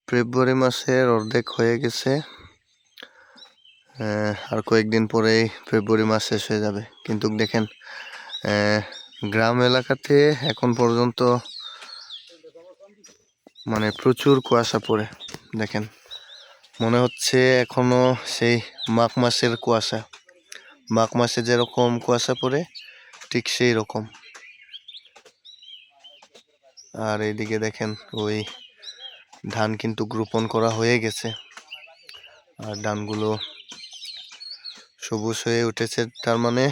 ফেব্রুয়ারি মাসের অর্ধেক হয়ে গেছে। আর কয়েকদিন পরেই ফেব্রুয়ারি মাস শেষ হয়ে যাবে। কিন্তু দেখেন গ্রাম এলাকাতে এখন পর্যন্ত মানে প্রচুর কুয়াশা পড়ে। দেখেন মনে হচ্ছে এখনো সেই মাঘ মাসের কুয়াশা। মাঘ মাসে যেরকম কুয়াশা পড়ে ঠিক সেই রকম। আর এইদিকে দেখেন ওই ধান কিন্তু রোপণ করা হয়ে গেছে, আর ধানগুলো সবুজ হয়ে উঠেছে, তার মানে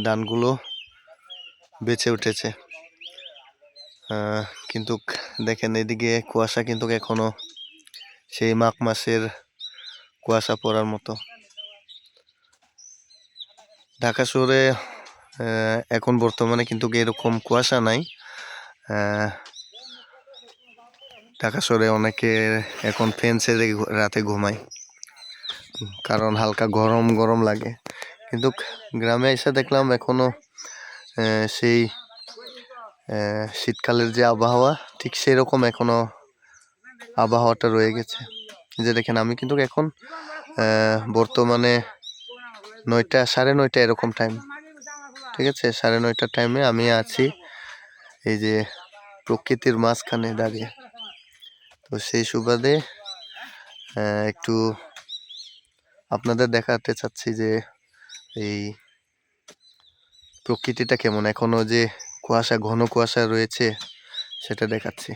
ধানগুলো বেঁচে উঠেছে। কিন্তু দেখেন এদিকে কুয়াশা কিন্তু এখনো সেই মাঘ মাসের কুয়াশা পড়ার মতো। ঢাকা শহরে এখন বর্তমানে কিন্তু এরকম কুয়াশা নাই। ঢাকা শহরে অনেকে এখন ফ্যান ছেড়ে রাতে ঘুমায়, কারণ হালকা গরম গরম লাগে। কিন্তু গ্রামে এসে দেখলাম এখনো সেই শীতকালের যে আবহাওয়া ঠিক সেই রকম এখনো আবহাওয়াটা রয়ে গেছে। যে দেখেন আমি কিন্তু এখন বর্তমানে 9টা 9:30 এরকম টাইম, ঠিক আছে, 9:30 টাইমে আমি আছি এই যে প্রকৃতির মাঝখানে দাঁড়িয়ে। তো সেই সুবাদে একটু আপনাদের দেখাতে চাচ্ছি যে এই প্রকৃতিটা কেমন, এখনো যে কুয়াশা ঘন কুয়াশা রয়েছে সেটা দেখাচ্ছি।